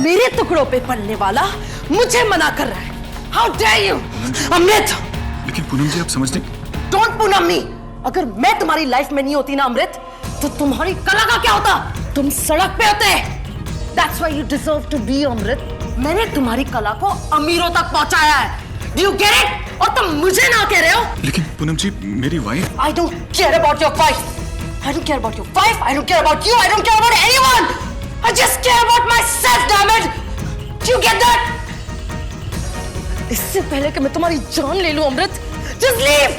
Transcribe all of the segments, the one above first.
मेरे टुकड़ों पे पलने वाला मुझे मना कर रहा है। How dare you, अमृत? लेकिन पूनम जी आप समझते। Don't पूनम मी। अगर मैं तुम्हारी लाइफ में नहीं होती ना अमृत, तो तुम्हारी कला का क्या होता? तुम सड़क पे होते। That's why you deserve to be अमृत। मैंने तुम्हारी कला को अमीरों तक पहुंचाया है। Do you get it? और तुम मुझे ना कह रहे हो? लेकिन पूनम जी मेरी wife. I don't care about your wife. I don't care about your wife. I don't care about you. I don't care about anyone. I just care about myself, damn it. Do you get that? इससे पहले कि मैं तुम्हारी जान ले लूं Amrit, just leave.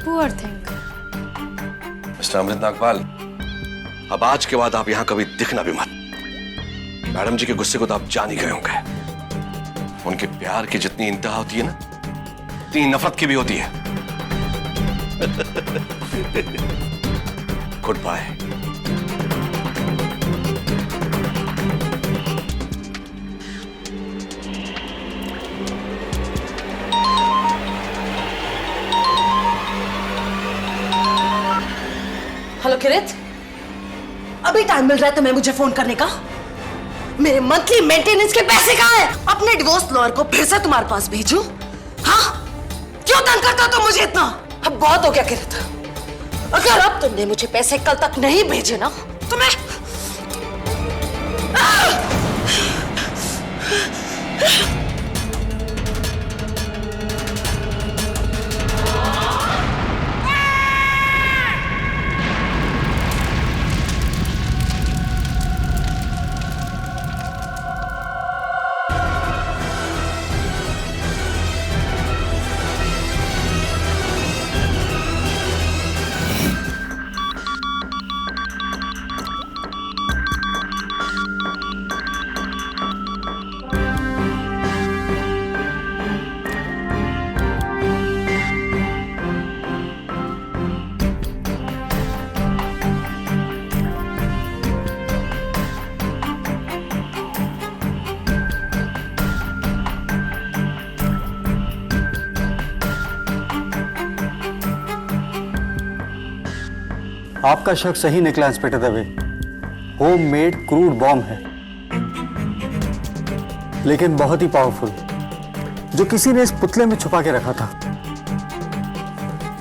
Poor thing. Mister Amrit Nagpal, अब आज के बाद आप यहां कभी दिखना भी मत। मैडम जी के गुस्से को तो आप जान ही गए होंगे। उनके प्यार की जितनी इंतहा होती है ना, उतनी नफरत की भी होती है। Good bye. हेलो किरित, अभी टाइम मिल रहा है तुम्हें मुझे फोन करने का? मेरे मंथली मेंटेनेंस के पैसे कहाँ हैं? अपने डिवोर्स लॉयर को फिर से तुम्हारे पास भेजूं? हाँ? क्यों तंग करता हो तुम मुझे इतना? अब बहुत हो गया किरित। अगर अब तुमने मुझे पैसे कल तक नहीं भेजे ना, तो मैं आपका शक सही निकला inspector Dave. Home made crude bomb है, लेकिन बहुत ही पावरफुल, जो किसी ने इस पुतले में छुपा के रखा था।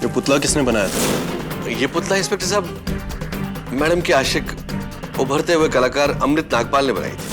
ये पुतला किसने बनाया था? ये पुतला इंस्पेक्टर साहब मैडम के आशिक उभरते हुए कलाकार अमृत नागपाल ने बनाई थी।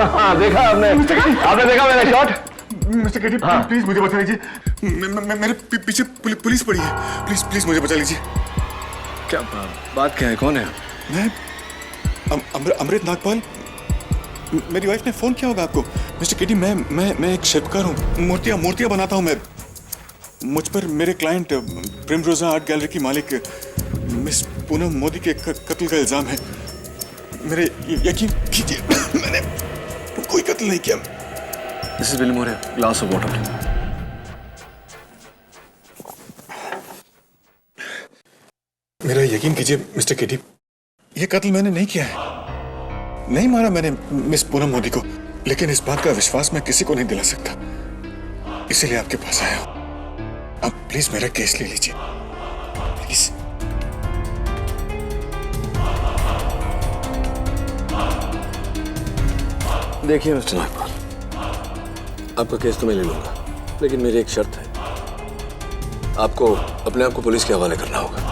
हाँ, देखा आपने देखा मेरा शॉट? मिस्टर केटी प्लीज मुझे बचा लीजिए। मेरे पीछे पुलिस पड़ी है। प्लीज प्लीज मुझे बचा लीजिए। क्या बात क्या है? कौन है? मैं अमृत नागपाल। मेरी वाइफ ने फोन किया होगा आपको। मिस्टर केटी मैं एक शिल्पकार हूँ। मूर्तियाँ बनाता हूँ मैं। मुझ पर मेरे क्लाइंट प्रिमरोजा आर्ट गैलरी की मालिक मिस पूनम मोदी के कत्ल का इल्जाम है। मेरे यकीन कीजिए मैंने कोई कत्ल नहीं किया। This is Willy Moore, glass of water. मेरा यकीन कीजिए मिस्टर केटी, ये कत्ल मैंने नहीं किया है। नहीं मारा मैंने मिस पूनम मोदी को, लेकिन इस बात का विश्वास मैं किसी को नहीं दिला सकता, इसीलिए आपके पास आया हूं। आप प्लीज मेरा केस ले लीजिए, प्लीज। देखिए मिस्टर नागपाल, आपका केस तो मैं ले लूंगा, लेकिन मेरी एक शर्त है। आपको अपने आप को पुलिस के हवाले करना होगा।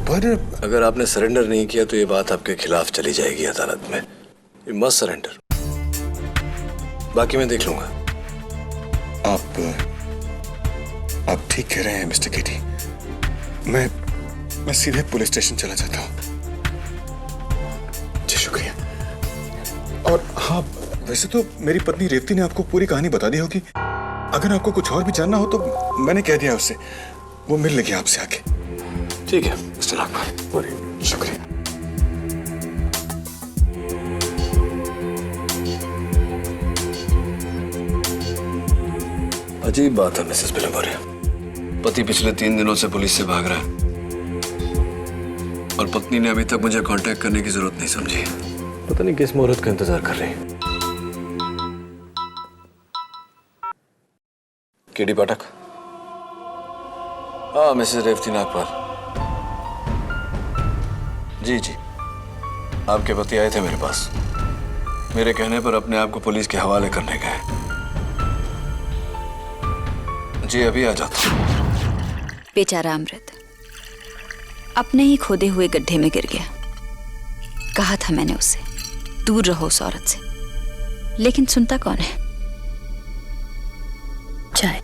पर अगर आपने सरेंडर नहीं किया तो ये बात आपके खिलाफ चली जाएगी अदालत में। यू मस्ट सरेंडर, बाकी मैं देख लूंगा। आप आप ठीक कह रहे हैं मिस्टर केटी। मैं सीधे पुलिस स्टेशन चला जाता हूँ। जी शुक्रिया। और हाँ, वैसे तो मेरी पत्नी रेवती ने आपको पूरी कहानी बता दी होगी। अगर आपको कुछ और भी जानना हो तो मैंने कह दिया उससे, वो मिल लेगी आपसे आके। ठीक है मिस्टर नागपाल, शुक्रिया। अजीब बात है मिसेस बिलमोरिया, पति पिछले 3 दिनों से पुलिस से भाग रहा है और पत्नी ने अभी तक मुझे कांटेक्ट करने की जरूरत नहीं समझी। पता नहीं किस मुहूर्त का इंतजार कर रही है। केडी पाठक। हाँ मिसेस रेवती नागपाल। जी जी, आपके पति आए थे मेरे पास, मेरे कहने पर अपने आप को पुलिस के हवाले करने गए। जी अभी आ जाता हूं। बेचारा अमृत अपने ही खोदे हुए गड्ढे में गिर गया। कहा था मैंने उससे दूर रहो उस औरत से, लेकिन सुनता कौन है। चाय।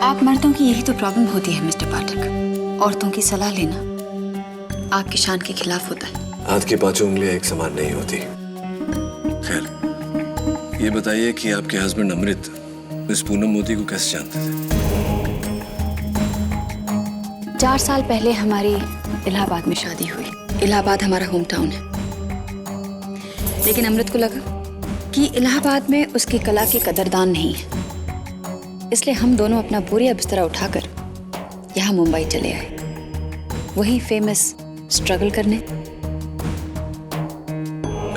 आप मर्दों की यही तो प्रॉब्लम होती है मिस्टर पाठक, औरतों की सलाह लेना आपकी शान के खिलाफ होता है। हाथ की 5 उंगलियां एक समान नहीं होती। खैर, ये बताइए कि आपके हस्बैंड अमृत मिस पूनम मोदी को कैसे जानते थे? 4 साल पहले हमारी इलाहाबाद में शादी हुई। इलाहाबाद हमारा होम टाउन है, लेकिन अमृत को लगा कि इलाहाबाद में उसकी कला की कदरदान नहीं है, इसलिए हम दोनों अपना बोरिया बिस्तरा उठाकर यहाँ मुंबई चले आए, वही फेमस स्ट्रगल करने।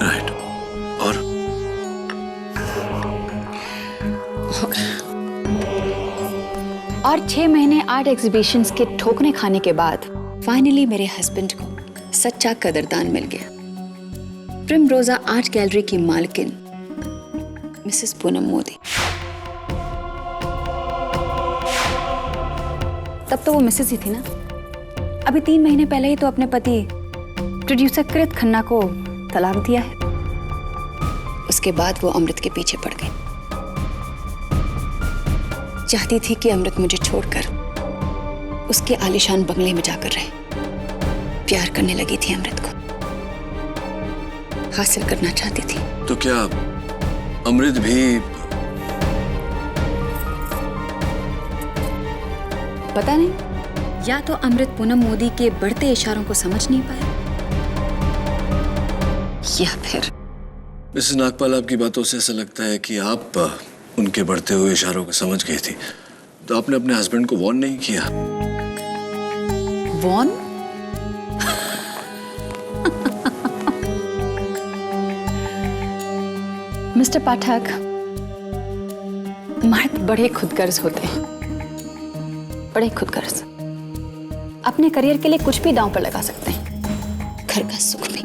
राइट। और 6 महीने आर्ट एग्जीबिशंस के ठोकने खाने के बाद फाइनली मेरे हस्बैंड को सच्चा कदरदान मिल गया। प्रिमरोजा आर्ट गैलरी की मालकिन मिसेस पूनम मोदी। तब तो वो मिसेस ही थी ना। अभी 3 महीने पहले ही तो अपने पति प्रोड्यूसर कृत खन्ना को तलाक दिया है। उसके बाद वो अमृत के पीछे पड़ गई। चाहती थी कि अमृत मुझे छोड़कर उसके आलीशान बंगले में जाकर रहे। प्यार करने लगी थी अमृत को, हासिल करना चाहती थी। तो क्या अमृत भी? पता नहीं, या तो अमृत पूनम मोदी के बढ़ते इशारों को समझ नहीं पाया, या फिर मिसेस नागपाल, आपकी बातों से ऐसा लगता है कि आप उनके बढ़ते हुए इशारों को समझ गई थी, तो आपने अपने हस्बैंड को वॉर्न नहीं किया? वॉर्न? मिस्टर पाठक, मर्द बड़े खुदगर्ज होते हैं, बड़े खुदगर्ज। अपने करियर के लिए कुछ भी दांव पर लगा सकते हैं, घर का सुख भी।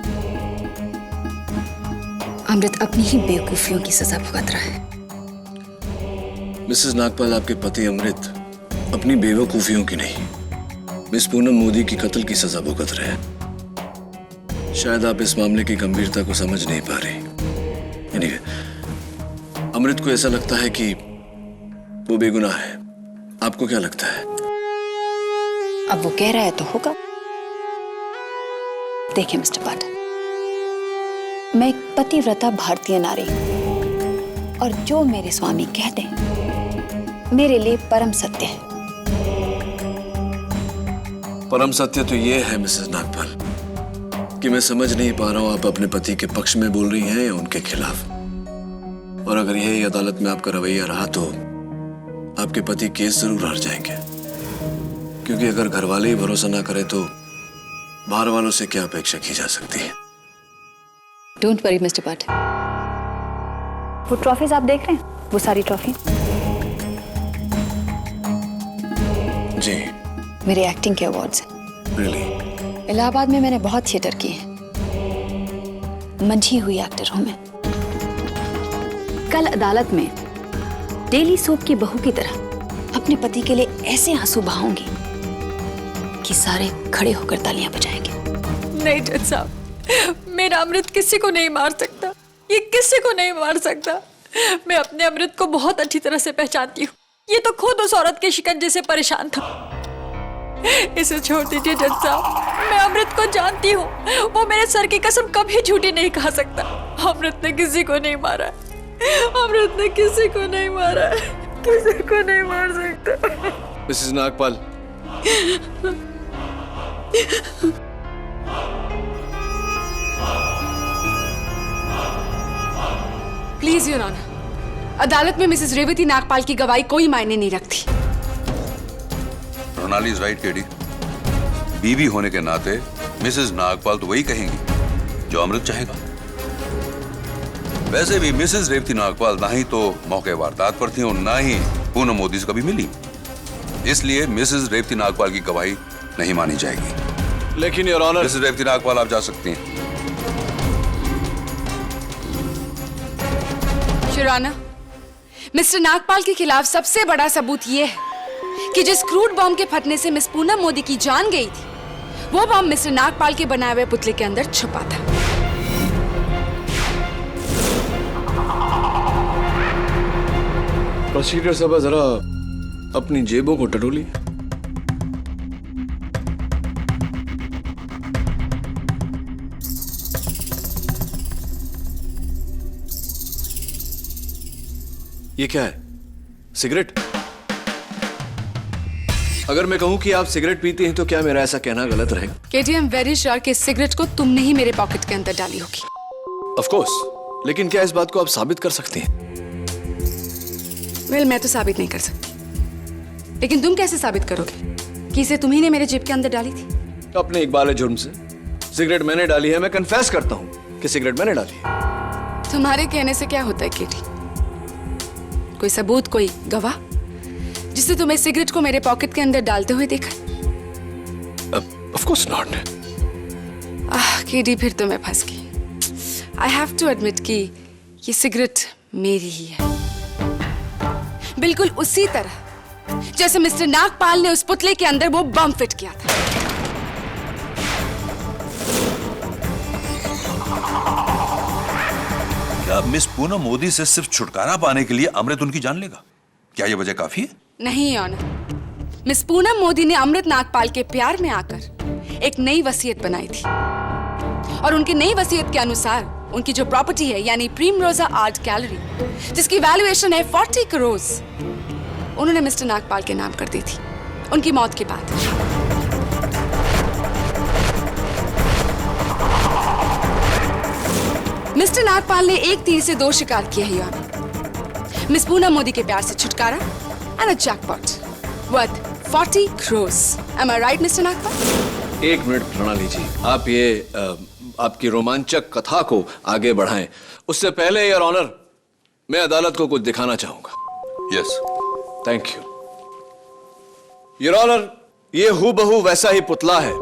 अमृत अपनी ही बेवकूफियों की सजा भुगत रहा है। मिसेस नागपाल, आपके पति अमृत अपनी बेवकूफियों की नहीं, मिस पूनम मोदी की कत्ल की सजा भुगत रहे हैं। शायद आप इस मामले की गंभीरता को समझ नहीं पा रही। anyway, अमृत को ऐसा लगता है कि वो बेगुनाह है। आपको क्या लगता है? अब वो कह रहा है तो होगा। देखिए मिस्टर पाठक, मैं एक पतिव्रता भारतीय नारी हूं, और जो मेरे स्वामी कहते हैं मेरे लिए परम सत्य है। परम सत्य तो ये है मिसेस नागपाल कि मैं समझ नहीं पा रहा हूं आप अपने पति के पक्ष में बोल रही हैं या उनके खिलाफ। और अगर यही अदालत में आपका रवैया रहा तो आपके पति केस जरूर हार जाएंगे, क्योंकि अगर घर वाले ही भरोसा ना करें तो बाहर वालों से क्या अपेक्षा की जा सकती है। डोंट वरी मिस्टर पाठक, वो ट्रॉफीज आप देख रहे हैं, वो सारी ट्रॉफी जी मेरे एक्टिंग के अवार्ड्स हैं। रियली? इलाहाबाद में मैंने बहुत थिएटर किए हैं, मंझी हुई एक्टर हूं मैं। कल अदालत में डेली सोप की बहू की तरह अपने पति के लिए ऐसे आंसू बहाऊंगी कि सारे खड़े होकर तालियां बजाएंगे। नहीं जज साहब, मेरा अमृत किसी को नहीं मार सकता। ये किसी को नहीं मार सकता। मैं अपने अमृत को बहुत अच्छी तरह से पहचानती हूँ। ये तो खुद उस औरत के शिकंजे से परेशान था। इसे छोड़ दीजिए जज साहब, मैं अमृत को जानती हूँ। वो मेरे सर की कसम कभी झूठी नहीं खा सकता। अमृत ने किसी को नहीं मारा है। अमृत ने किसी को नहीं मारा है। किसी को नहीं मार सकता। Mrs Nagpal, please your honour, अदालत में मिसेस रेवती नागपाल की गवाही कोई मायने नहीं रखती। Ronali is right KD. बीवी होने के नाते मिसेस नागपाल तो वही कहेंगी जो अमृत चाहेगा। वैसे भी मिसेस रेवती नागपाल ना ही तो मौके वारदात पर थी और ना ही पूनम मोदी से कभी मिली, इसलिए मिसेस रेवती नागपाल की गवाही नहीं मानी जाएगी। लेकिन your honour, Mrs Revati Nagpal आप जा सकती हैं। योर ऑनर, मिस्टर नागपाल के खिलाफ सबसे बड़ा सबूत यह है कि जिस क्रूड बॉम्ब के फटने से मिस पूनम मोदी की जान गई थी, वो बॉम्ब मिस्टर नागपाल के बनाए हुए पुतले के अंदर छुपा था। प्रोसीक्यूटर साहब जरा अपनी जेबों को टटोली। ये क्या है? सिगरेट? अगर मैं कहूं कि आप सिगरेट पीती हैं तो क्या मेरा ऐसा कहना गलत रहेगा? केटी, आई एम वेरी श्योर कि इस सिगरेट को तुमने ही मेरे पॉकेट के अंदर डाली होगी। ऑफ कोर्स, लेकिन क्या इस बात को आप साबित कर सकती हैं? वेल, मैं तो साबित नहीं कर सकती, लेकिन तुम कैसे साबित करोगे कि इसे तुम्ही ने मेरे जेब के अंदर डाली थी? अपने इकबाल जुर्म से सिगरेट मैंने डाली है। मैं कन्फेस करता हूं कि सिगरेट मैंने डाली है। तुम्हारे कहने से क्या होता है केटी? कोई सबूत, कोई गवाह जिससे तुम्हें सिगरेट को मेरे पॉकेट के अंदर डालते हुए देखा? Of course not. केटी, फिर तो मैं फंस गई। आई हैव टू एडमिट कि ये सिगरेट मेरी ही है, बिल्कुल उसी तरह जैसे मिस्टर नागपाल ने उस पुतले के अंदर वो बम फिट किया था। क्या मिस पूनम मोदी से सिर्फ छुटकारा पाने के लिए अमृत उनकी जान लेगा? क्या यह वजह काफी है? नहीं ऑनर, मिस पूनम मोदी ने अमृत नागपाल के प्यार में आकर एक नई वसीयत बनाई थी और उनकी नई वसीयत के अनुसार उनकी जो प्रॉपर्टी है यानी प्रीमरोजा आर्ट गैलरी, जिसकी वैल्यूएशन है 40 करोड़, उन्होंने मिस्टर नागपाल के नाम कर दी थी उनकी मौत के बाद। मिस्टर नागपाल ने एक तीर से दो शिकार किए हैं ऑनर। मिस पूनम मोदी के प्यार से छुटकारा and a jackpot worth 40 crore. Am I right Mr Nagpal? एक मिनट प्रणाली जी, आप ये आपकी रोमांचक कथा को आगे बढ़ाएं। उससे पहले योर ऑनर, मैं अदालत को कुछ दिखाना चाहूंगा। Yes. Thank you your honour. ये हूबहू वैसा ही पुतला है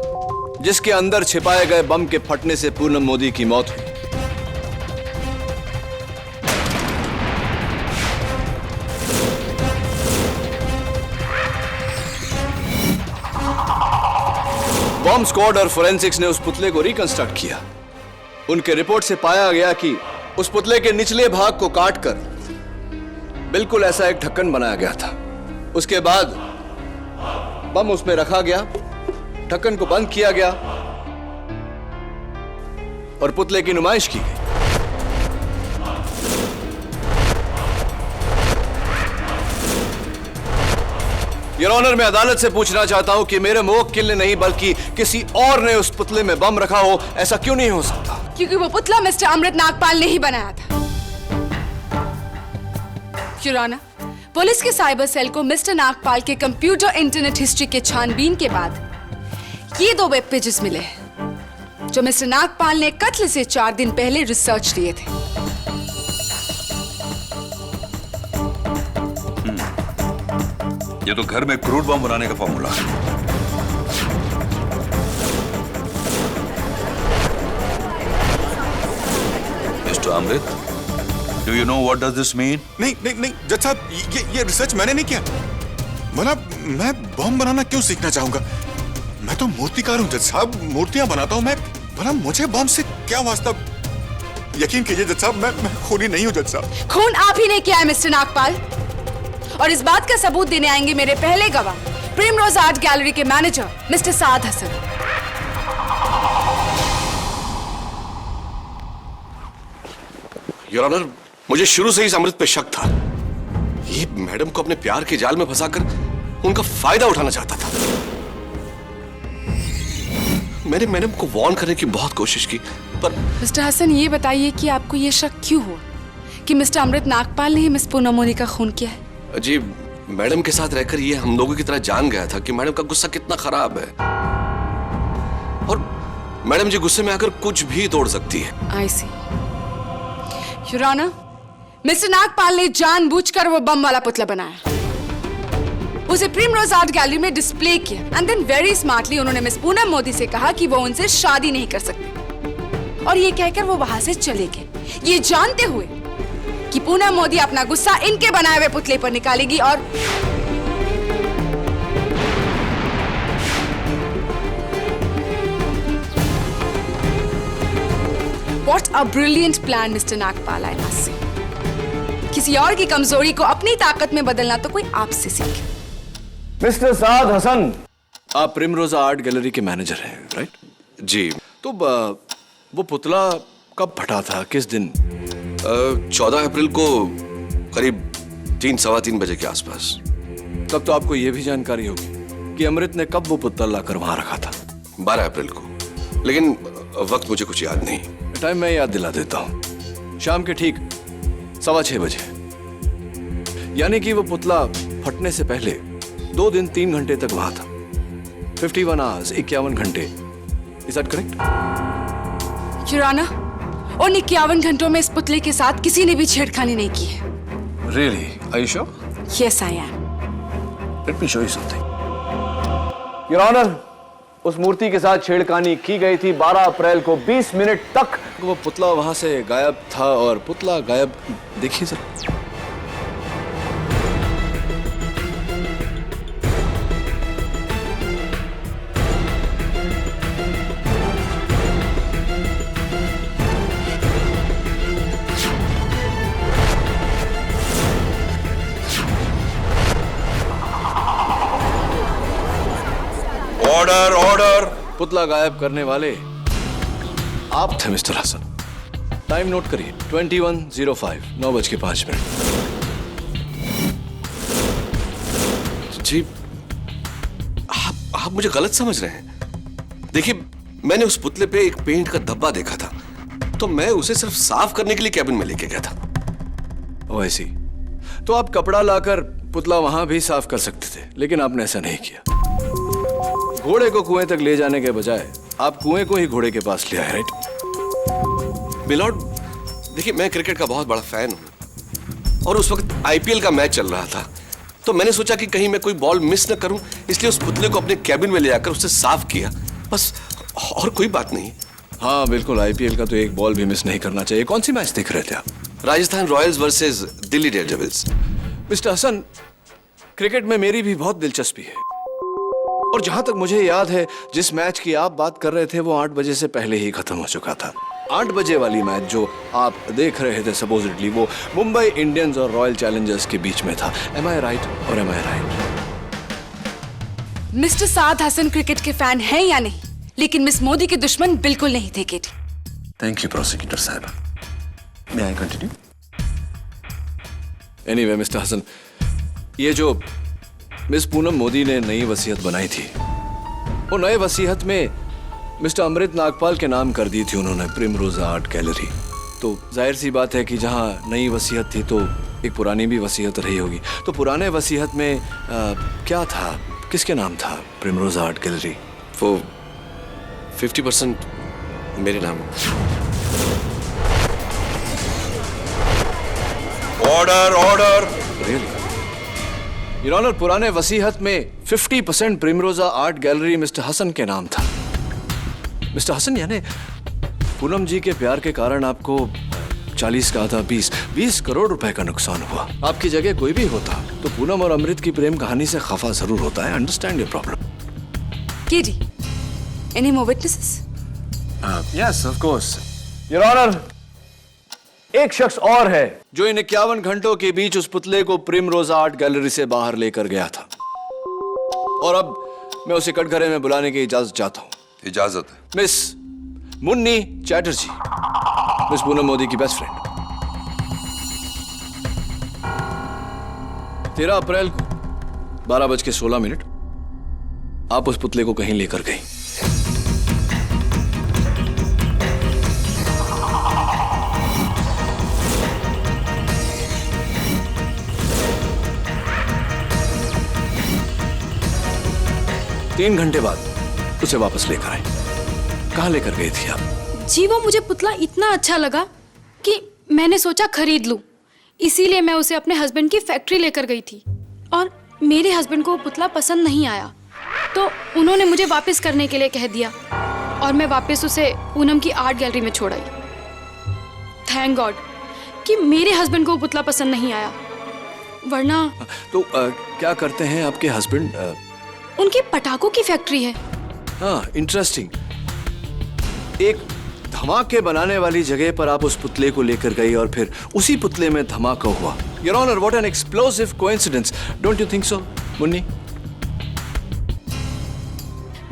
जिसके अंदर छिपाए गए बम के फटने से पूनम मोदी की मौत हुई। बॉम्ब स्क्वाड और फोरेंसिक्स ने उस पुतले को रिकंस्ट्रक्ट किया। उनके रिपोर्ट से पाया गया कि उस पुतले के निचले भाग को काटकर बिल्कुल ऐसा एक ढक्कन बनाया गया था। उसके बाद बम उसमें रखा गया, ढक्कन को बंद किया गया और पुतले की नुमाइश की गई। योर ऑनर, मैं अदालत से पूछना चाहता हूं कि मेरे मुवक्किल ने नहीं बल्कि किसी और ने उस पुतले में बम रखा हो, ऐसा क्यों नहीं हो सकता? क्योंकि वो पुतला मिस्टर अमृत नागपाल ने ही बनाया था। योर ऑनर, पुलिस के साइबर सेल को मिस्टर नागपाल के कंप्यूटर इंटरनेट हिस्ट्री के छानबीन के बाद ये दो वेब पेजेस मिले हैं जो मिस्टर नागपाल ने कत्ल से 4 दिन पहले रिसर्च किए थे। ये तो घर में क्रूड बम बनाने का फॉर्मूला है। Mr Amrit, do you know what does this mean? नहीं नहीं नहीं जज साहब, ये रिसर्च मैंने नहीं किया। मैं बम बनाना क्यों सीखना चाहूंगा? मैं तो मूर्तिकार हूं जज साहब, मूर्तियां बनाता हूं मैं। मुझे बम से क्या वास्ता? यकीन कीजिए जज साहब, मैं खूनी नहीं हूँ जज साहब। खून आप ही ने किया है मिस्टर नागपाल, और इस बात का सबूत देने आएंगे मेरे पहले गवाह, प्रिमरोज आर्ट गैलरी के manager Mr Saad Hasan. Your honour, मुझे शुरू से ही इस अमृत पे शक था। ये मैडम को अपने प्यार के जाल में फंसाकर उनका फायदा उठाना चाहता था। मैंने मैडम को वार्न करने की बहुत कोशिश की, पर मिस्टर हसन, ये बताइए कि आपको ये शक क्यों हुआ कि मिस्टर अमृत नागपाल ने ही मिस पूनम मोदी का खून किया है? जी, मैडम के साथ रहकर ये हम लोगों की तरह जान गया था कि मैडम का गुस्सा कितना खराब है, और मैडम जी गुस्से में आकर कुछ भी तोड़ सकती है। आई सी। योर ऑनर, मिस्टर नागपाल ने जानबूझकर वो बम वाला पुतला बनाया, उसे प्रिमरोज आर्ट गैलरी में डिस्प्ले किया, एंड देन वेरी स्मार्टली उन्होंने मिस पूनम मोदी से कहा कि वो उनसे शादी नहीं कर सकते, और ये कहकर वो वहां से चले गए, ये जानते हुए कि पूनम मोदी अपना गुस्सा इनके बनाए हुए पुतले पर निकालेगी। और What a brilliant plan, Mr. Nagpal, I must say. किसी और की कमजोरी को अपनी ताकत में बदलना तो कोई आपसे सीखे। मिस्टर साद हसन, आप प्रिमरोजा आर्ट गैलरी के मैनेजर हैं, राइट? जी। तो वो पुतला कब फटा था, किस दिन? 14 अप्रैल को करीब 3-3:15 बजे के आसपास। तब तो आपको यह भी जानकारी होगी कि अमृत ने कब वो पुतला लाकर वहां रखा था। 12 अप्रैल को, लेकिन वक्त मुझे कुछ याद नहीं। टाइम मैं याद दिला देता हूं। शाम के ठीक 6:15 बजे, यानी कि वो पुतला फटने से पहले 2 दिन 3 घंटे तक वहां था। 51 आवर्स, 51 घंटे। Is that correct? Your honour, उन 51 घंटों में इस पुतले के साथ किसी ने भी छेड़खानी नहीं की है। Really? Are you sure? Yes, I am. Let me show you something. Your honour, उस मूर्ति के साथ छेड़खानी की गई थी 12 अप्रैल को 20 मिनट तक। वो पुतला वहां से गायब था, और पुतला गायब, देखिए सर। Order, order. पुतला गायब करने वाले आप थे मिस्टर हसन। टाइम नोट करिए, 21:05, 9:05। जी, आप मुझे गलत समझ रहे हैं। देखिए, मैंने उस पुतले पे एक पेंट का धब्बा देखा था, तो मैं उसे सिर्फ साफ करने के लिए कैबिन में लेके गया था। ओह, ऐसी। तो आप कपड़ा लाकर पुतला वहां भी साफ कर सकते थे, लेकिन आपने ऐसा नहीं किया। घोड़े को कुएं तक ले जाने के बजाय आप कुएं को ही घोड़े के पास ले आए, राइट? मिलॉर्ड, देखिए, मैं क्रिकेट का बहुत बड़ा फैन हूं, और उस वक्त आईपीएल का मैच चल रहा था, तो मैंने सोचा कि कहीं मैं कोई बॉल मिस न करूं, इसलिए उस पुतले को अपने कैबिन में ले जाकर उसे साफ किया, बस, और कोई बात नहीं। हाँ बिल्कुल, आईपीएल का तो एक बॉल भी मिस नहीं करना चाहिए। कौन सी मैच देख रहे थे आप? Rajasthan Royals versus Delhi Daredevils. Mr Hasan, cricket में मेरी भी बहुत दिलचस्पी है, और जहां तक मुझे याद है, जिस मैच की आप बात कर रहे थे वो 8 बजे से पहले ही खत्म हो चुका था। 8 बजे वाली मैच जो आप देख रहे थे सपोजिटली, वो मुंबई इंडियंस और रॉयल चैलेंजर्स के बीच में था। एम आई राइट और M I right? Mister Saad Hasan cricket के फैन हैं या नहीं, लेकिन मिस मोदी के दुश्मन बिल्कुल नहीं थे, केटी। थैंक यू प्रोसिक्यूटर साहब। May I continue? Anyway mister Hasan, ये जो मिस पूनम मोदी ने नई वसीयत बनाई थी, वो नए वसीयत में मिस्टर अमृत नागपाल के नाम कर दी थी उन्होंने, प्रिमरोजा आर्ट गैलरी। तो जाहिर सी बात है कि जहां नई वसीयत थी तो एक पुरानी भी वसीयत रही होगी। तो पुराने वसीयत में क्या था, किसके नाम था प्रिमरोजा आर्ट गैलरी? वो 50% मेरे नाम। Order, order. Really? Your honour, पुराने वसीयत में 50% Primrose art gallery Mr Hasan के नाम था। मिस्टर हसन, यानी पूनम जी के प्यार के कारण आपको 40 का आधा 20 करोड़ रुपए का नुकसान हुआ। आपकी जगह कोई भी होता तो पूनम और अमृत की प्रेम कहानी से खफा जरूर होता है। Understand your problem. KT, any more witnesses? Yes, of course. Your honour, एक शख्स और है जो इन 51 घंटों के बीच उस पुतले को प्रिमरोजा आर्ट गैलरी से बाहर लेकर गया था। और अब मैं उसे कटघरे में बुलाने की इजाजत चाहता हूं। इजाजत है। मिस मुन्नी चैटर्जी, मिस पूनम मोदी की बेस्ट फ्रेंड। 13 अप्रैल को 12:16 आप उस पुतले को कहीं लेकर गई। तीन घंटे बाद उसे वापस लेकर आए। कहां लेकर गई थी आप? जी वो मुझे पुतला इतना अच्छा लगा कि मैंने सोचा खरीद लूं। इसीलिए मैं उसे अपने हस्बैंड की फैक्ट्री लेकर गई थी और मेरे हस्बैंड को वो पुतला पसंद नहीं आया, तो उन्होंने मुझे वापस करने के लिए कह दिया और मैं वापस उसे पूनम की आर्ट गैलरी में छोड़ आई। थैंक गॉड कि मेरे हस्बैंड को वो पुतला पसंद नहीं आया, वरना तो क्या करते हैं आपके हस्बैंड? उनकी पटाखों की फैक्ट्री है। हाँ, इंटरेस्टिंग। एक धमाके बनाने वाली जगह पर आप उस पुतले को लेकर गई और फिर उसी पुतले में धमाका हुआ। Your honour, what an explosive coincidence, don't you think so Munni?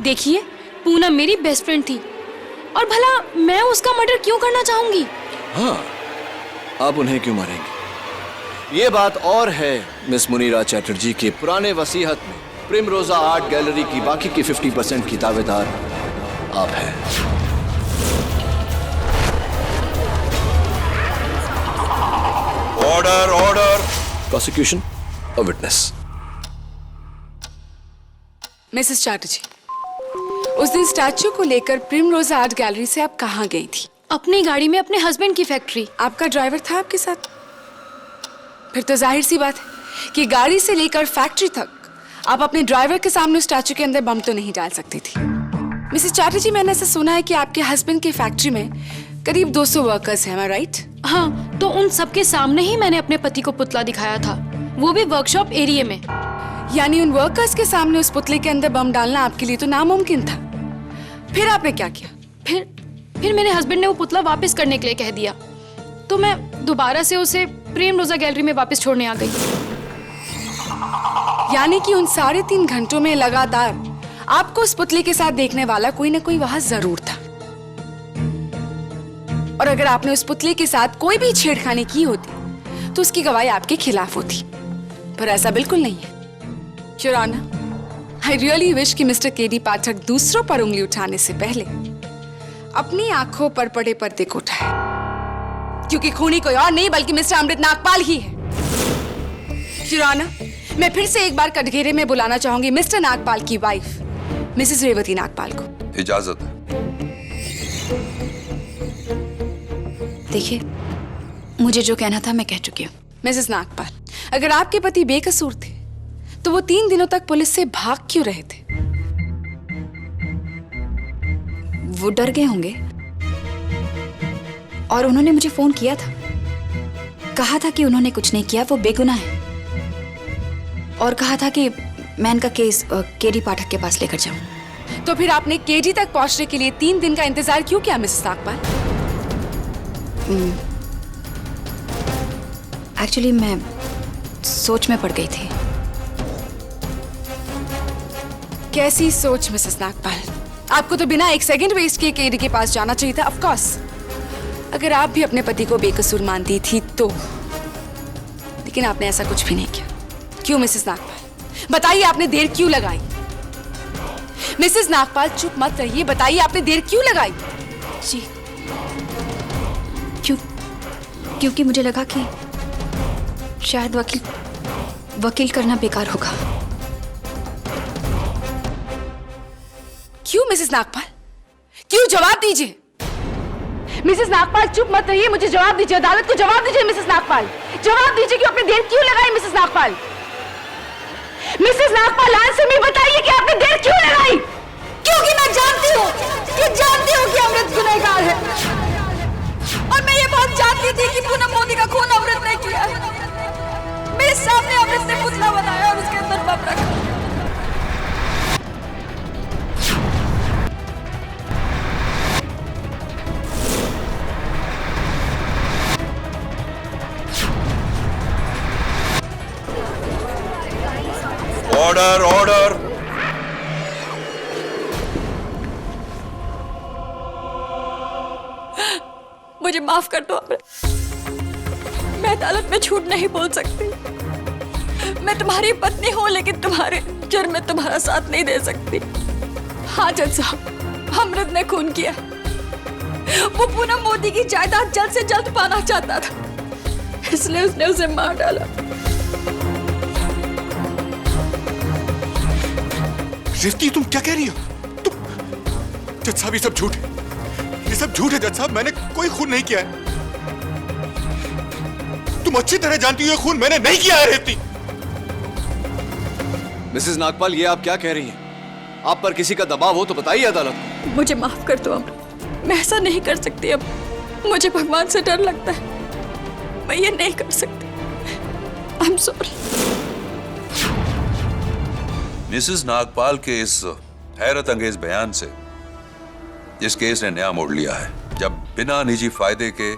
देखिए, पूनम मेरी बेस्ट फ्रेंड थी और भला मैं उसका मर्डर क्यों करना चाहूंगी? हाँ, आप उन्हें क्यों मारेंगे? ये बात और है मिस मुनीरा चैटर्जी के पुराने वसीहत में प्रिमरोजा आर्ट गैलरी की बाकी की 50% की दावेदार आप हैं। Order order. Prosecution, a witness. Mrs Chatterjee, उस दिन स्टैचू को लेकर प्रिमरोजा आर्ट गैलरी से आप कहाँ गई थी? अपनी गाड़ी में अपने हस्बैंड की फैक्ट्री। आपका ड्राइवर था आपके साथ? फिर तो जाहिर सी बात है कि गाड़ी से लेकर फैक्ट्री तक आप अपने ड्राइवर के सामने स्टैचू के अंदर बम तो नहीं डाल सकती थी। मिसेस चैटर्जी, मैंने ऐसा सुना है कि आपके हस्बैंड की फैक्ट्री में करीब 200 वर्कर्स हैं, am I right? हाँ, तो उन सबके सामने ही मैंने अपने पति को पुतला दिखाया था, वो भी वर्कशॉप एरिया में। यानी उन वर्कर्स के सामने उस पुतले के अंदर बम डालना आपके लिए तो नामुमकिन था। फिर आपने क्या किया? फिर मेरे हस्बैंड ने वो पुतला वापस करने के लिए कह दिया, तो मैं दोबारा से उसे प्रिमरोजा गैलरी में वापस छोड़ने आ गई। यानी कि उन 3.5 घंटों में लगातार आपको उस पुतले के साथ देखने वाला कोई ना कोई वहां जरूर था। और अगर आपने उस पुतले के साथ कोई भी छेड़खानी की होती तो उसकी गवाही आपके खिलाफ होती, पर ऐसा बिल्कुल नहीं है। Your honour, I really wish कि मिस्टर केडी पाठक दूसरों पर उंगली उठाने से पहले अपनी आंखों पर पड़े पर्दे को उठाए, क्योंकि खूनी कोई और नहीं बल्कि मिस्टर अमृत नागपाल ही है। योर ऑनर, मैं फिर से एक बार कटघरे में बुलाना चाहूंगी मिस्टर नागपाल की वाइफ मिसेस रेवती नागपाल को। इजाजत है। देखिए, मुझे जो कहना था मैं कह चुकी हूँ। मिसेस नागपाल, अगर आपके पति बेकसूर थे तो वो 3 दिनों तक पुलिस से भाग क्यों रहे थे? वो डर गए होंगे और उन्होंने मुझे फोन किया था, कहा था कि उन्होंने कुछ नहीं किया, वो बेगुनाह है, और कहा था कि मैं इनका केस केडी पाठक के पास लेकर जाऊं। तो फिर आपने केडी तक पहुंचने के लिए 3 दिन का इंतजार क्यों किया मिसेस नागपाल? एक्चुअली मैं सोच में पड़ गई थी। कैसी सोच मिसेस नागपाल? आपको तो बिना एक सेकंड वेस्ट किए केडी के पास जाना चाहिए था। ऑफ कोर्स, अगर आप भी अपने पति को बेकसूर मानती थी तो, लेकिन आपने ऐसा कुछ भी नहीं किया। क्यों मिसेस नागपाल? बताइए, आपने देर क्यों लगाई? मिसेस नागपाल चुप मत रहिए, बताइए आपने देर क्यों लगाई? जी, क्योंकि मुझे लगा कि शायद वकील करना बेकार होगा। क्यों मिसेस नागपाल? क्यों? जवाब दीजिए। मिसेस नागपाल चुप मत रहिए, मुझे जवाब दीजिए, अदालत को जवाब दीजिए मिसेस नागपाल। जवाब दीजिए कि आपने देर क्यों लगाई Mrs Nagpal? Mrs Nagpal, answer में बताइए कि आपने देर क्यों लगाई? क्योंकि मैं जानती हूँ कि अमृत गुनहगार है और मैं ये बात जानती थी कि पूनम मोदी का खून अमृत ने किया है। मेरे सामने अमृत ने पुतला बनाया और उसके अंदर बम रखा। Order order. मुझे माफ कर दो अमृत, मैं अदालत में झूठ नहीं बोल सकती। मैं तुम्हारी पत्नी हूँ, लेकिन तुम्हारे जुर्म में तुम्हारा साथ नहीं दे सकती। हाँ जज साहब, अमृत ने खून किया। वो पूनम मोदी की जायदाद जल्द से जल्द पाना चाहता था, इसलिए उसने उसे मार डाला। रेवती, तुम क्या कह रही हो? तुम जज साहब, ये सब झूठ है, ये सब झूठ है जज साहब। मैंने कोई खून नहीं किया है। तुम अच्छी तरह जानती हो ये खून मैंने नहीं किया है रेवती। मिसेस नागपाल, ये आप क्या कह रही हैं? आप पर किसी का दबाव हो तो बताइए अदालत को। मुझे माफ कर दो अमृत, मैं ऐसा नहीं कर सकती। अब मुझे भगवान से डर लगता है, मैं ये नहीं कर सकती। आई एम सॉरी। मिसेस नागपाल के इस हैरत अंगेज बयान से इस केस ने नया मोड़ लिया है। जब बिना निजी फायदे के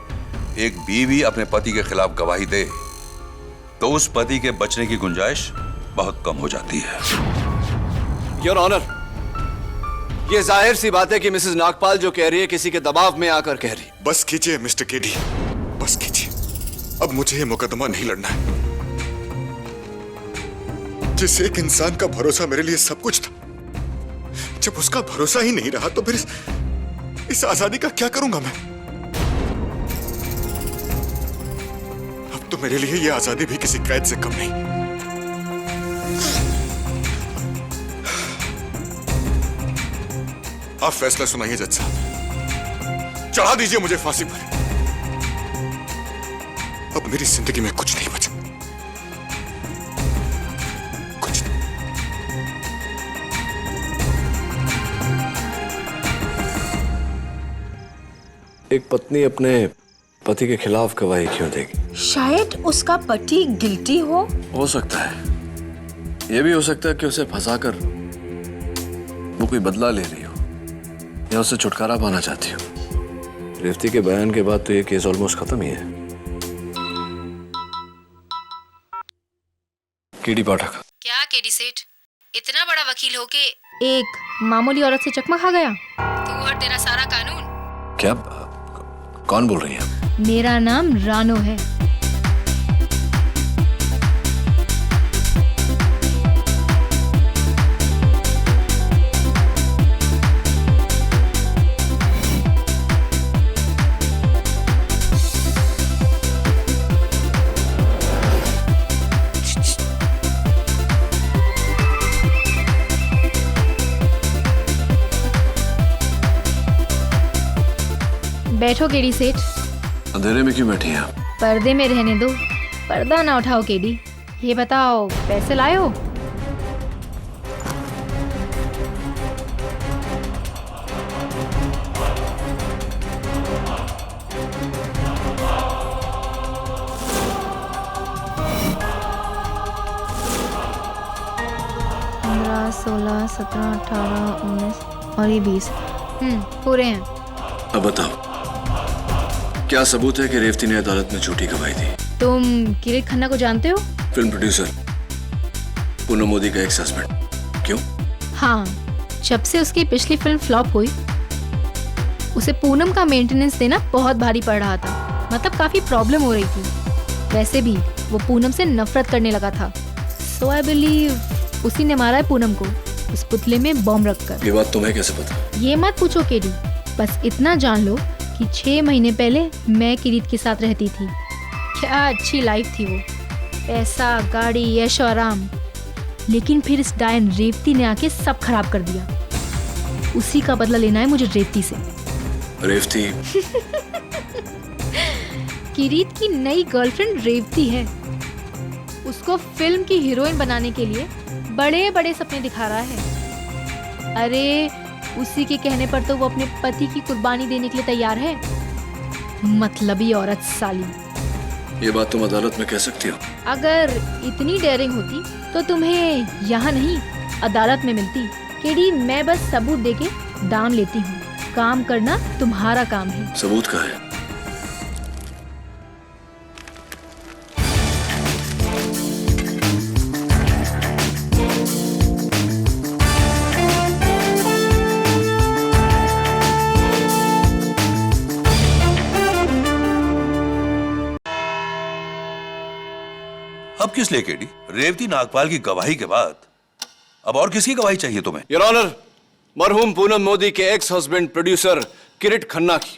एक बीवी अपने पति के खिलाफ गवाही दे तो उस पति के बचने की गुंजाइश बहुत कम हो जाती है। योर ऑनर, ये जाहिर सी बात है कि मिसेस नागपाल जो कह रही है किसी के दबाव में आकर कह रही। बस कीजिए मिस्टर केडी, बस कीजिए। अब मुझे ये मुकदमा नहीं लड़ना है। जिस एक इंसान का भरोसा मेरे लिए सब कुछ था, जब उसका भरोसा ही नहीं रहा तो फिर इस आजादी का क्या करूंगा मैं? अब तो मेरे लिए ये आजादी भी किसी कैद से कम नहीं। आप फैसला सुनाइए जज साहब, चढ़ा दीजिए मुझे फांसी पर। अब मेरी जिंदगी में कुछ नहीं बचा, कुछ नहीं। एक पत्नी अपने पति के खिलाफ गवाही क्यों देगी? शायद उसका पति गिल्टी हो सकता है। यह भी हो सकता है कि उसे फंसाकर वो कोई बदला ले रही हो या उससे छुटकारा पाना चाहती हो। रेवती के बयान के बाद तो ये केस ऑलमोस्ट खत्म ही है। केडी पाठक। क्या केडी सेठ, इतना बड़ा वकील हो के एक मामूली औरत से चकमा खा गया? तू और तेरा सारा कानून। क्या? कौन बोल रही है? मेरा नाम रानो है। बैठो केडी सेठ। अंधेरे में क्यों बैठी हैं आप? पर्दे में रहने दो, पर्दा ना उठाओ केडी। ये बताओ, पैसे लाए हो? पंद्रह, 16, 17, 18, 19 और ये 20। पूरे हैं। अब बताओ, क्या सबूत है कि रेवती ने अदालत में झूठी गवाही दी? तुम किरीट खन्ना को जानते हो? फिल्म प्रोड्यूसर, पूनम मोदी का एक्स हस्बैंड। क्यों? हाँ, जब से उसकी पिछली फिल्म फ्लॉप हुई, उसे पूनम का मेंटेनेंस देना बहुत भारी पड़ रहा था। मतलब काफी प्रॉब्लम हो रही थी। वैसे भी वो पूनम से नफरत करने लगा था। सो आई बिलीव उसी ने मारा है पूनम को, उस पुतले में बॉम्ब रखकर। ये बात तुम्हें कैसे पता? ये मत पूछो केडी, बस इतना जान लो कि 6 महीने पहले मैं किरीट के साथ रहती थी। क्या अच्छी लाइफ थी वो, पैसा, गाड़ी, यश और आराम। लेकिन फिर इस डायन रेवती ने आके सब खराब कर दिया। उसी का बदला लेना है मुझे रेवती से। रेवती? किरीट की नई गर्लफ्रेंड रेवती है। उसको फिल्म की हीरोइन बनाने के लिए बड़े बड़े सपने दिखा रहा है। अरे उसी के कहने पर तो वो अपने पति की कुर्बानी देने के लिए तैयार है। मतलबी औरत साली। ये बात तुम अदालत में कह सकती हो? अगर इतनी डेयरिंग होती तो तुम्हें यहाँ नहीं अदालत में मिलती। केडी, मैं बस सबूत देके दाम लेती हूँ, काम करना तुम्हारा काम है। सबूत कहाँ है? अब किस लिए केडी? रेवती नागपाल की गवाही के बाद अब और किसकी गवाही चाहिए तुम्हें? योर ऑनर, मरहूम पूनम मोदी के एक्स हस्बैंड प्रोड्यूसर किरीट खन्ना की।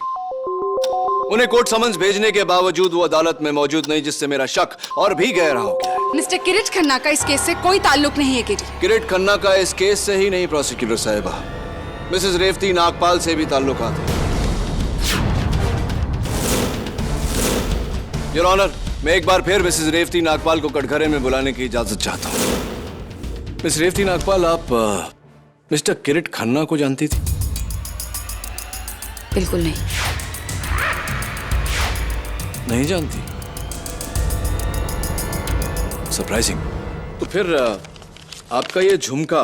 उन्हें कोर्ट समन्स भेजने के बावजूद वो अदालत में मौजूद नहीं, जिससे मेरा शक और भी गहरा हो गया है। मिस्टर किरीट खन्ना का इस केस से कोई ताल्लुक नहीं है केडी। किरीट खन्ना का इस केस से ही नहीं प्रोसिक्यूटर साहिबा, मिसेस रेवती नागपाल से भी ताल्लुकात है। योर ऑनर, मैं एक बार फिर मिसेस रेवती नागपाल को कटघरे में बुलाने की इजाजत चाहता हूँ। मिस रेवती नागपाल, आप मिस्टर किरीट खन्ना को जानती थी? बिल्कुल नहीं। नहीं जानती? सरप्राइजिंग। तो फिर आपका ये झुमका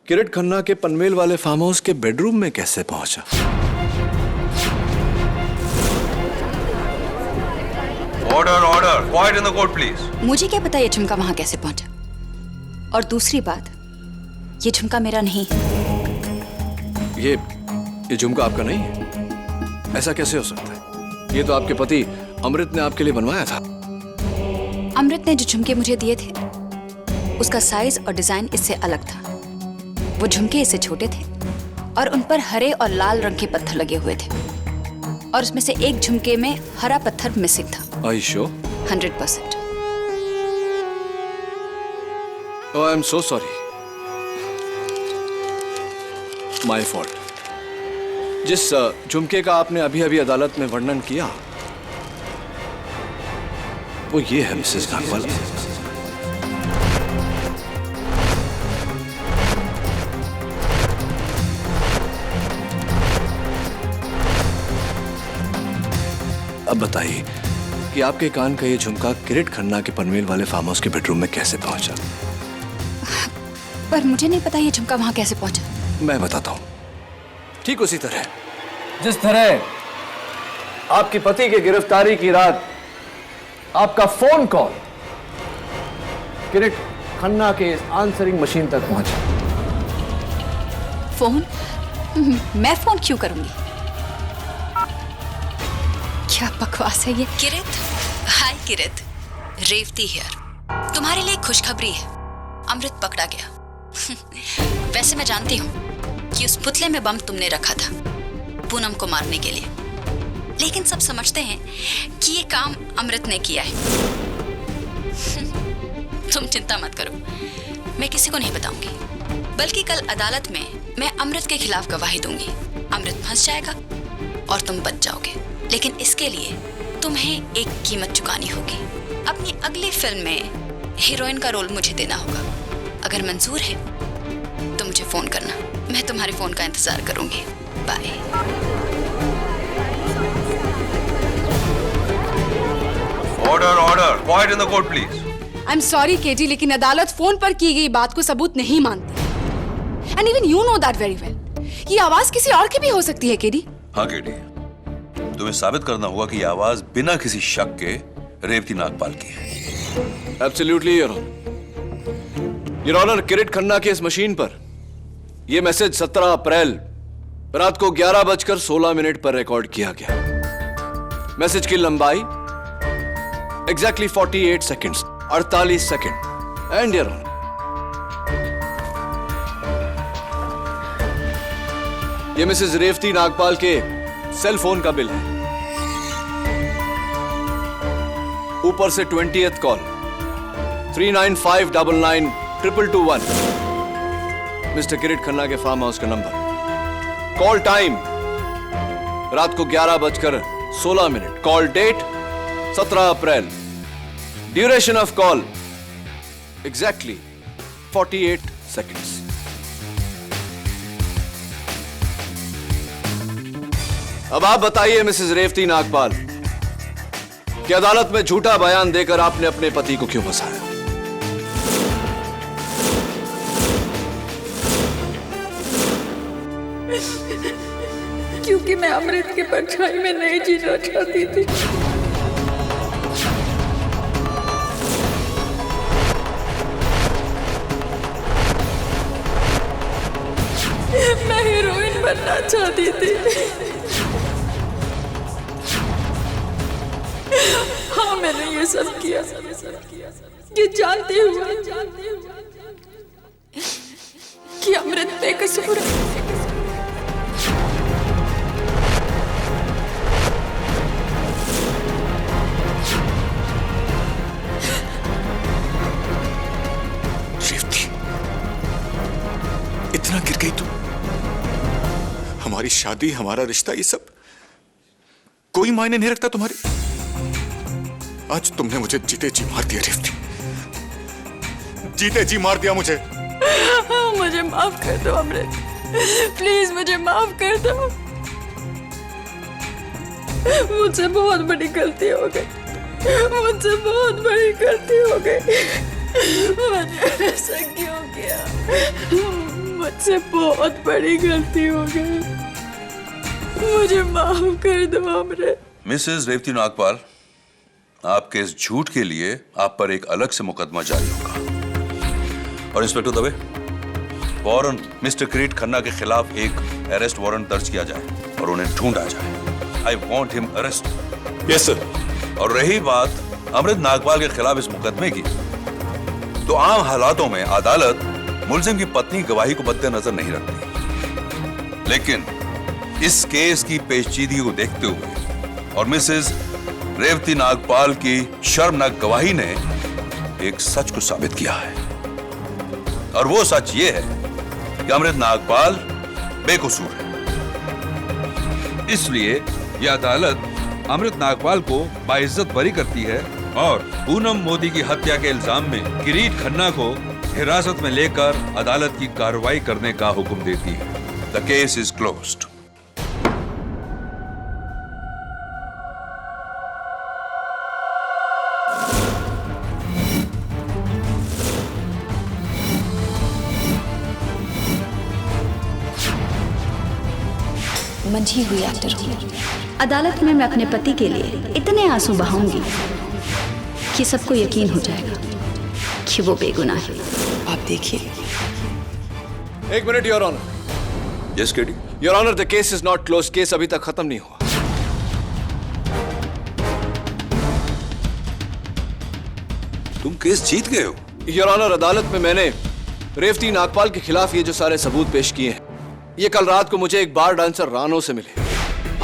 किरीट खन्ना के पनवेल वाले फार्म हाउस के बेडरूम में कैसे पहुंचा? Order order, quiet in the court please. मुझे क्या पता ये झुमका वहां कैसे पहुंचा। और दूसरी बात, ये झुमका मेरा नहीं है। ये झुमका आपका नहीं है? ऐसा कैसे हो सकता है? ये तो आपके पति अमृत ने आपके लिए बनवाया था। अमृत ने जो झुमके मुझे दिए थे उसका साइज और डिजाइन इससे अलग था। वो झुमके इससे छोटे थे और उन पर हरे और लाल रंग के पत्थर लगे हुए थे, और उसमें से एक झुमके में हरा पत्थर मिसिंग था। Are you sure? 100%। Oh, I'm so sorry. My fault. जिस झुमके का आपने अभी अभी अदालत में वर्णन किया, वो ये है मिसेस नागपाल। अब बताइए कि आपके कान का ये झुमका किरीट खन्ना के पनवेल वाले फार्म हाउस के बेडरूम में कैसे पहुंचा? पर मुझे नहीं पता ये झुमका वहां कैसे पहुंचा। मैं बताता हूं। ठीक उसी तरह जिस तरह आपके पति के गिरफ्तारी की रात आपका फोन कॉल किरीट खन्ना के इस आंसरिंग मशीन तक पहुंचा। फोन? मैं फोन क्यों करूंगी? क्या बकवास है ये? किरित, हाय किरित, रेवती हियर। तुम्हारे लिए खुशखबरी है, अमृत पकड़ा गया। वैसे मैं जानती हूँ कि उस पुतले में बम तुमने रखा था पूनम को मारने के लिए, लेकिन सब समझते हैं कि ये काम अमृत ने किया है। तुम चिंता मत करो, मैं किसी को नहीं बताऊंगी, बल्कि कल अदालत में मैं अमृत के खिलाफ गवाही दूंगी। अमृत फंस जाएगा और तुम बच जाओगे, लेकिन इसके लिए तुम्हें एक कीमत चुकानी होगी। अपनी अगली फिल्म में हीरोइन का रोल मुझे देना होगा। अगर मंजूर है तो मुझे फोन करना, मैं तुम्हारे फोन का इंतजार करूंगी। Bye. Order order, quiet in the court please. I am sorry KG, लेकिन अदालत फोन पर की गई बात को सबूत नहीं मानती। And even you know that very well. ये आवाज किसी और की भी हो सकती है केडी। हाँ केडी, तुम्हें साबित करना होगा कि ये आवाज बिना किसी शक के रेवती नागपाल की है। Absolutely your honour. Your honour, Kirit Khanna की इस मशीन पर यह मैसेज 17 अप्रैल रात को 11:16 पर रिकॉर्ड किया गया। मैसेज की लंबाई exactly 48 seconds, 48 second. And your honour, ये मिसेस रेवती नागपाल के सेल फोन का बिल है। ऊपर से 20th call 39599221, mister Kirit Khanna के फार्म हाउस का नंबर। कॉल टाइम रात को 11:16। Call date 17 April. Duration of call exactly 48 seconds. अब आप बताइए मिसेस रेवती नागपाल कि अदालत में झूठा बयान देकर आपने अपने पति को क्यों फंसाया? क्योंकि मैं अमृत के परछाई में नहीं जीना चाहती थी। मैं हीरोइन बनना चाहती थी। हाँ, मैंने ये सब किया, ये जानते हुए कि अमृत बेकसूर है। इतना गिर गई तू? हमारी शादी, हमारा रिश्ता, ये सब कोई मायने नहीं रखता तुम्हारे? आज तुमने मुझे जीते जी मार दिया रेवती, जीते जी मार दिया मुझे। मुझे माफ कर दो अमृत, प्लीज मुझे माफ कर दो। मुझसे बहुत बड़ी गलती हो गई, मुझसे बहुत बड़ी गलती हो गई। मैंने ऐसा क्यों किया? मुझसे बहुत बड़ी गलती हो गई, मुझे माफ कर दो अमृत। मिसेस रेवती नागपाल, आपके इस झूठ के लिए आप पर एक अलग से मुकदमा जारी होगा। और इंस्पेक्टर दवे, फौरन मिस्टर किरीट खन्ना के खिलाफ एक अरेस्ट वारंट दर्ज किया जाए और उन्हें ढूंढा जाए। I want him arrest. Yes sir. और रही बात अमृत नागपाल के खिलाफ इस मुकदमे की, तो आम हालातों में अदालत मुलजिम की पत्नी गवाही को मद्देनजर नहीं रखती, लेकिन इस केस की पेचीदगी को देखते हुए और मिसेस रेवती नागपाल की शर्मनाक गवाही ने एक सच को साबित किया है, और वो सच ये है कि अमृत नागपाल बेकसूर है। इसलिए यह अदालत अमृत नागपाल को बाइज्जत बरी करती है और पूनम मोदी की हत्या के इल्जाम में किरीट खन्ना को हिरासत में लेकर अदालत की कार्रवाई करने का हुक्म देती है। The case is closed. मंझी हुई एक्टर हूँ। अदालत में मैं अपने पति के लिए इतने आंसू बहाऊंगी कि सबको यकीन हो जाएगा कि वो बेगुनाह है। आप देखिए। एक minute your honour. Yes KD. Your honour, the case is not close. Case अभी तक खत्म नहीं हुआ। तुम केस जीत गए हो? योर ऑनर, अदालत में मैंने रेवती नागपाल के खिलाफ ये जो सारे सबूत पेश किए हैं, ये कल रात को मुझे एक बार डांसर रानो से मिले।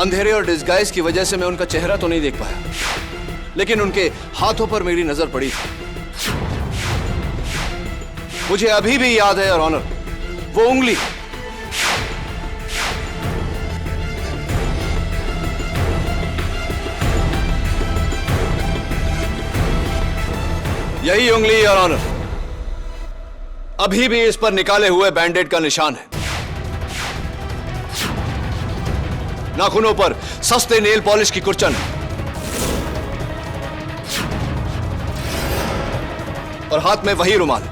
अंधेरे और डिस्गाइज की वजह से मैं उनका चेहरा तो नहीं देख पाया, लेकिन उनके हाथों पर मेरी नजर पड़ी थी। मुझे अभी भी याद है योर ऑनर, वो उंगली, यही उंगली योर ऑनर, अभी भी इस पर निकाले हुए बैंडेड का निशान है। नाखूनों पर सस्ते नेल पॉलिश की कुर्चन और हाथ में वही रुमाल।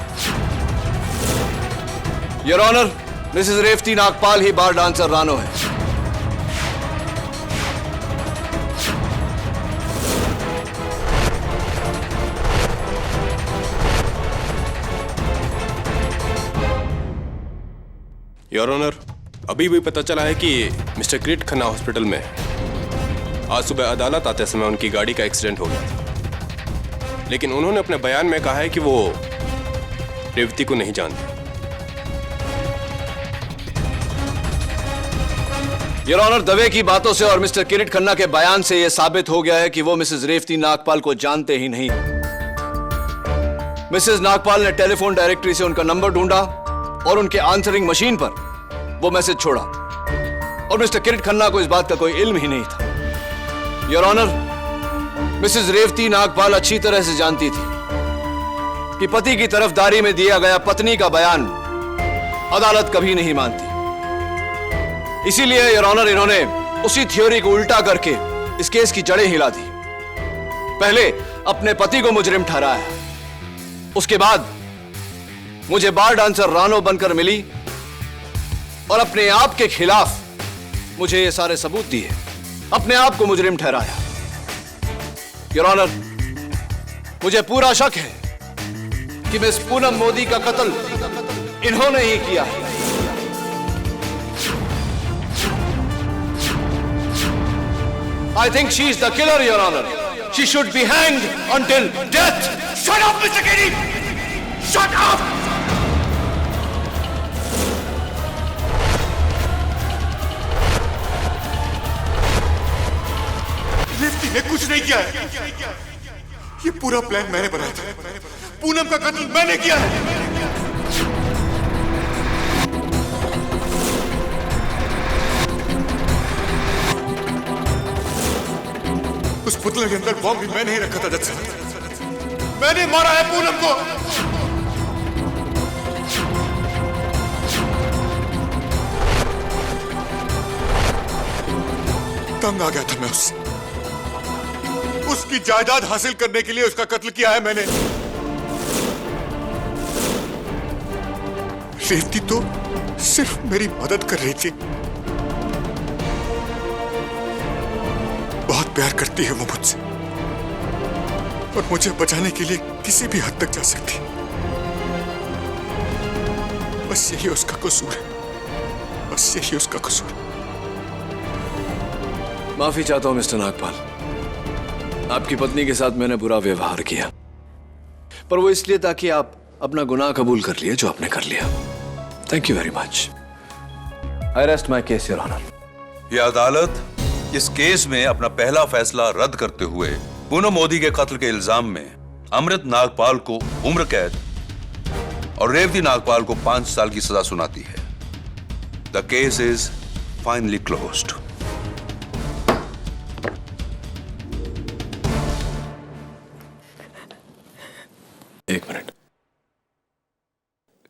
Your honour, Mrs Revati Nagpal ही बार डांसर रानो है। योर ऑनर, अभी भी पता चला है कि मिस्टर किरीट खन्ना हॉस्पिटल में आज सुबह अदालत आते समय उनकी गाड़ी का एक्सीडेंट हो गया था, लेकिन उन्होंने अपने बयान में कहा है कि वो रेवती को नहीं जानते। योर ऑनर, दवे की बातों से और मिस्टर किरीट खन्ना के बयान से यह साबित हो गया है कि वो मिसेस रेवती नागपाल को जानते ही नहीं। मिसेस नागपाल ने टेलीफोन डायरेक्टरी से उनका नंबर ढूंढा और उनके आंसरिंग मशीन पर वो मैसेज छोड़ा, और मिस्टर किरीट खन्ना को इस बात का कोई इल्म ही नहीं था। Your honour, Mrs Revati Nagpal अच्छी तरह से जानती थी कि पति की तरफदारी में दिया गया पत्नी का बयान अदालत कभी नहीं मानती। इसीलिए योर ऑनर, इन्होंने उसी थ्योरी को उल्टा करके इस केस की जड़ें हिला दी। पहले अपने पति को मुजरिम ठहराया, उसके बाद मुझे बार डांसर रानो बनकर मिली और अपने आप के खिलाफ मुझे ये सारे सबूत दिए, अपने आप को मुजरिम ठहराया। योर ऑनर, मुझे पूरा शक है कि मिस पूनम मोदी का कत्ल इन्होंने ही किया है। I think she is the killer, Your Honor. She should be hanged until death. Shut up, Mr. Kennedy! Shut up! Revati ने कुछ नहीं किया है। ये पूरा प्लान मैंने बनाया था। पूनम का कत्ल मैंने किया है। उस पुतले के अंदर बॉम्ब भी मैंने ही रखा था जज साहब। मैंने मारा है पूनम को। तंग आ गया था मैं उससे। उसकी जायदाद हासिल करने के लिए उसका कत्ल किया है मैंने। रेवती तो सिर्फ मेरी मदद कर रही थी। बहुत प्यार करती है वो मुझसे और मुझे बचाने के लिए किसी भी हद तक जा सकती है। बस यही उसका कसूर है। बस यही उसका कसूर है। माफी चाहता हूं मिस्टर नागपाल। आपकी पत्नी के साथ मैंने बुरा व्यवहार किया, पर वो इसलिए ताकि आप अपना गुनाह कबूल कर लिए जो आपने कर लिया। Thank you very much. I rest my case your honour. यह अदालत इस केस में अपना पहला फैसला रद्द करते हुए पूनम मोदी के कत्ल के इल्जाम में अमृत नागपाल को उम्र कैद और रेवती नागपाल को 5 साल की सजा सुनाती है। The case is finally closed. एक मिनट,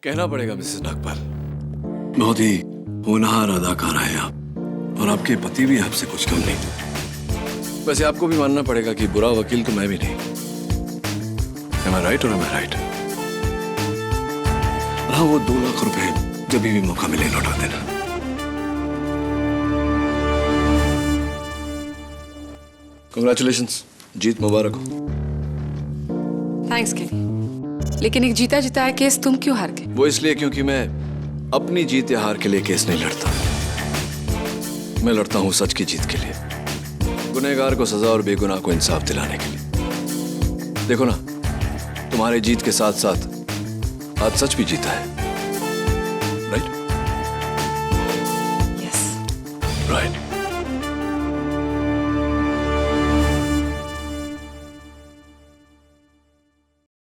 कहना पड़ेगा मिसेस नागपाल, बहुत ही होनहार अदाकारा है आप, और आपके पति भी आपसे कुछ कम नहीं। वैसे आपको भी मानना पड़ेगा कि बुरा वकील तो मैं भी नहीं। Am I right or am I right? हाँ, वो 2 लाख रुपए जब भी मौका मिले लौटा देना। Congratulations, जीत मुबारक हो। थैंक्स केली। लेकिन एक जीता जिताया केस तुम क्यों हार गए? वो इसलिए क्योंकि मैं अपनी जीत या हार के लिए केस नहीं लड़ता। मैं लड़ता हूं सच की जीत के लिए, गुनहगार को सजा और बेगुनाह को इंसाफ दिलाने के लिए। देखो ना, तुम्हारे जीत के साथ साथ आज सच भी जीता है। राइट? यस। राइट।